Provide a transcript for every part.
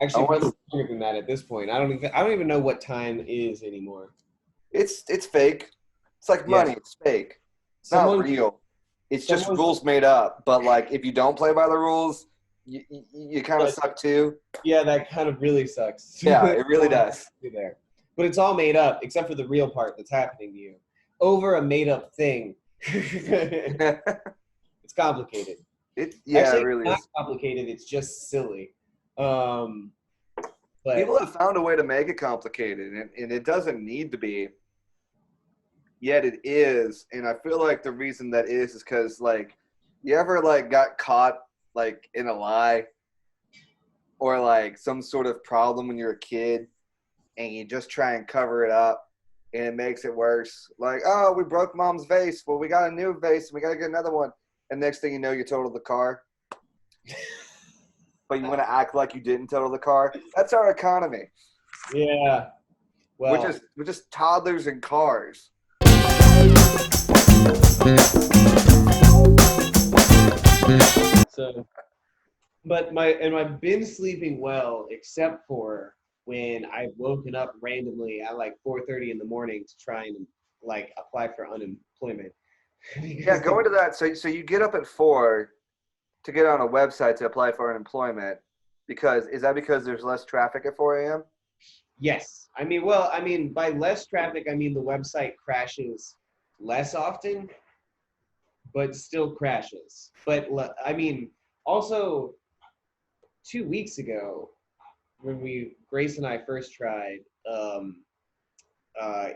I Actually, want. probably longer than that at this point. I don't even know what time is anymore. It's fake. It's like Yeah. money. It's fake. It's not Someone real. It's just someone rules made up. But like, if you don't play by the rules, you kind of that, suck too. yeah, that kind of really sucks. Yeah, it really does. There. But it's all made up except for the real part that's happening to you. Over a made up thing. It's complicated. Yeah, it Actually, it's really not is. complicated, it's just silly. Um but People have found a way to make it complicated, and it doesn't need to be. Yet it is, and I feel like the reason that is because like, you ever like got caught like in a lie or like some sort of problem when you're a kid, and you just try and cover it up, and it makes it worse. Like, oh, we broke mom's vase. Well, we got a new vase, and we got to get another one. And next thing you know, you totaled the car, but you want to act like you didn't total the car. That's our economy. yeah. We're Well, just we're just toddlers in cars. so but I've been sleeping well except for when I've woken up randomly at like 4:30 in the morning to try and like apply for unemployment. Yeah, Because go into that. So you get up at 4 to get on a website to apply for unemployment because is that because there's less traffic at 4 a.m.? yes. I mean by less traffic I mean the website crashes less often, but still crashes. But I mean also 2 weeks ago when we Grace and I first tried,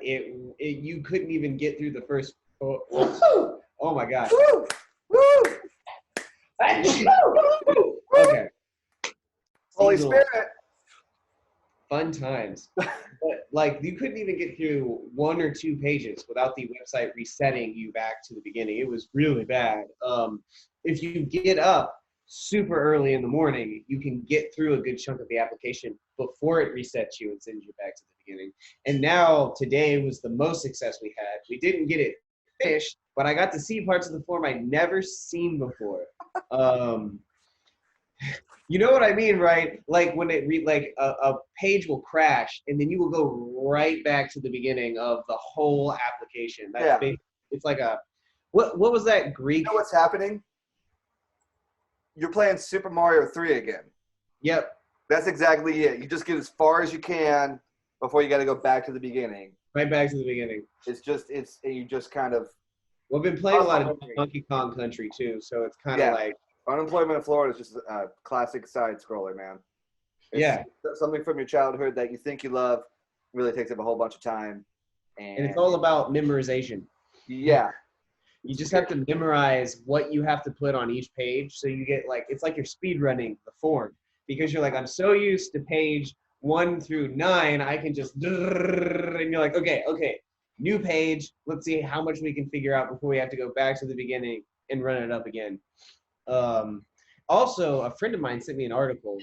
it you couldn't even get through the first. Oh my gosh. Woo! Woo! Woo! Okay, Holy seasonal Spirit! fun times. But like you couldn't even get through 1 or 2 pages without the website resetting you back to the beginning. It was really bad. If you get up super early in the morning, you can get through a good chunk of the application before it resets you and sends you back to the beginning. And now today was the most success we had. We didn't get it finished, but I got to see parts of the form I'd never seen before. Um, you know what I mean, right? Like when a page will crash and then you will go right back to the beginning of the whole application. That's Yeah. big. It's like a what was that You Greek? know what's happening? You're playing Super Mario 3 again. Yep, That's exactly it. You just get as far as you can before you got to go back to the beginning. right back to the beginning. It's you just kind of Well, I've been playing a lot of Donkey Kong Country too, so it's kind of yeah. like Unemployment in Florida is just a classic side scroller, man. It's yeah, something from your childhood that you think you love, really takes up a whole bunch of time, and it's and all about memorization. yeah, You just have to memorize what you have to put on each page, so you get like it's like you're speed running the form because you're like I'm so used to page 1 through 9, I can just and you're like okay, new page. Let's see how much we can figure out before we have to go back to the beginning and run it up again. Um, Also, a friend of mine sent me an article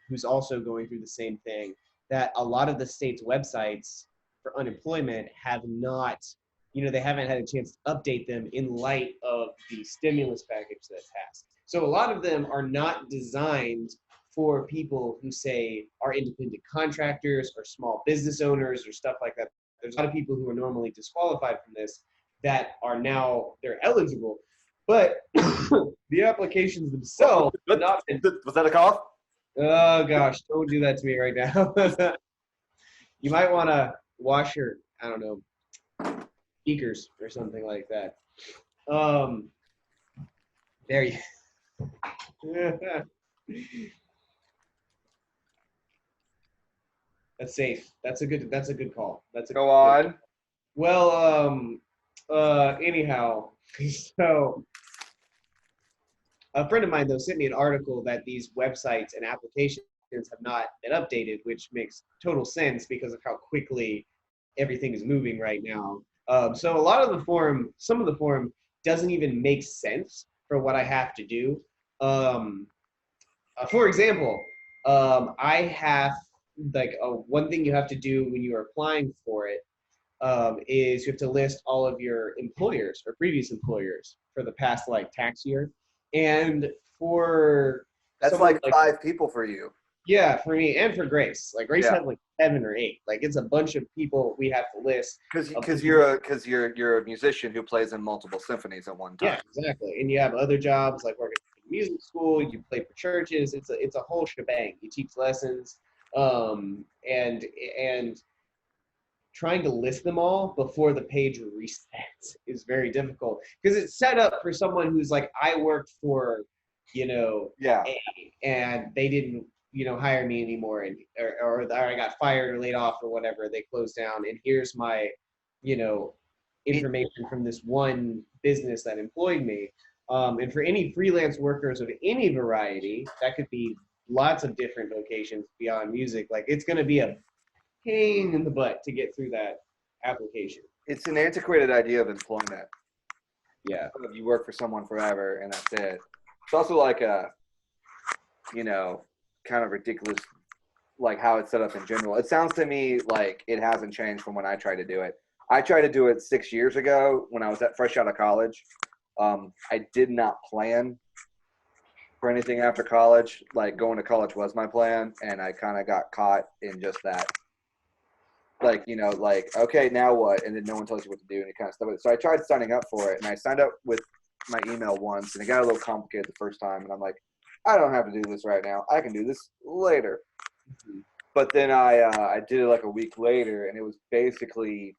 who's also going through the same thing that a lot of the state's websites for unemployment have not, they haven't had a chance to update them in light of the stimulus package that's passed. So a lot of them are not designed for people who say are independent contractors or small business owners or stuff like that. There's a lot of people who are normally disqualified from this that are now they're eligible, but the applications themselves have not been. was that a cough? Oh gosh, don't do that to me right now. You might want to wash your, I don't know, speakers or something like that. Um, there you. That's safe. That's a good. That's a good call. That's a Go good. on. Well, anyhow, so a friend of mine though sent me an article that these websites and applications have not been updated, which makes total sense because of how quickly everything is moving right now. So a lot of the form, some of the form doesn't even make sense for what I have to do. Um, for example, I have like one thing you have to do when you are applying for it is you have to list all of your employers or previous employers for the past like tax year. And for That's someone like like 5 people for you. Yeah, for me and for Grace. Like Grace Yeah, had like 7 or 8. Like it's a bunch of people we have to list. because you're a musician who plays in multiple symphonies at one Yeah, time. exactly. And you have other jobs like working in music school. You play for churches. It's a whole shebang. You teach lessons, and trying to list them all before the page resets is very difficult because it's set up for someone who's like, I worked for, you know, Yeah, A, and they didn't, hire me anymore, and or I got fired or laid off or whatever. They closed down, and here's my, you know, it, information from this one business that employed me. And for any freelance workers of any variety, that could be lots of different vocations beyond music. Like it's going to be a pain in the butt to get through that application. it's an antiquated idea of employment. Yeah. You work for someone forever and that's it. It's also like a, kind of ridiculous, like how it's set up in general. It sounds to me like it hasn't changed from when I tried to do it. I tried to do it 6 years ago when I was fresh out of college. I did not plan for anything after college. Like going to college was my plan, and I kind of got caught in just that. Like, okay, now what? And then no one tells you what to do, and you kind of stuff with it. So I tried signing up for it, and I signed up with my email once, and it got a little complicated the first time, and I'm like, I don't have to do this right now. I can do this later. But then I did it like a week later, and it was basically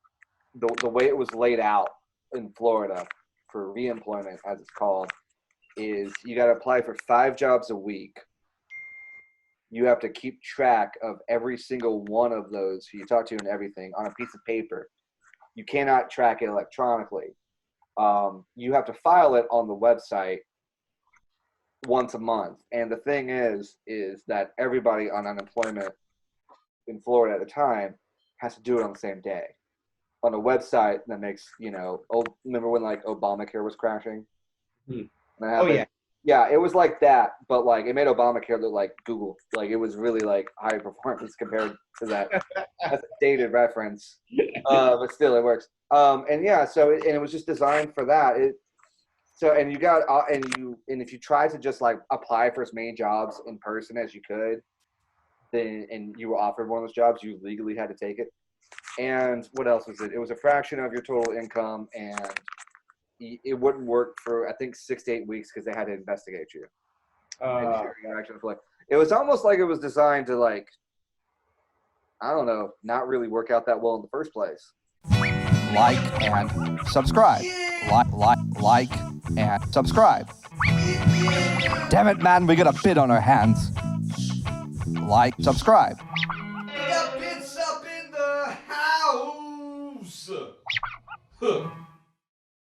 the way it was laid out in Florida for reemployment, as it's called, is you got to apply for 5 jobs a week. You have to keep track of every single one of those who you talk to and everything on a piece of paper. You cannot track it electronically. You have to file it on the website once a month. And the thing is that everybody on unemployment in Florida at the time has to do it on the same day on a website that makes, remember when like Obamacare was crashing? Oh yeah. Yeah, it was like that, but like it made Obamacare look like Google. Like it was really like high performance compared to that. That's a dated reference, but still it works. And yeah, so it was just designed for that. And you got and if you try to just like apply for as many jobs in person as you could, then and you were offered one of those jobs, you legally had to take it. And what else was it? It was a fraction of your total income, and it wouldn't work for I think 6 to 8 weeks because they had to investigate you. Make sure you're actually play. It was almost like it was designed to like, I don't know, not really work out that well in the first place. Like and subscribe. Like and subscribe. Damn it, man, we got a bit on our hands. Like, subscribe. We got bits up in the house.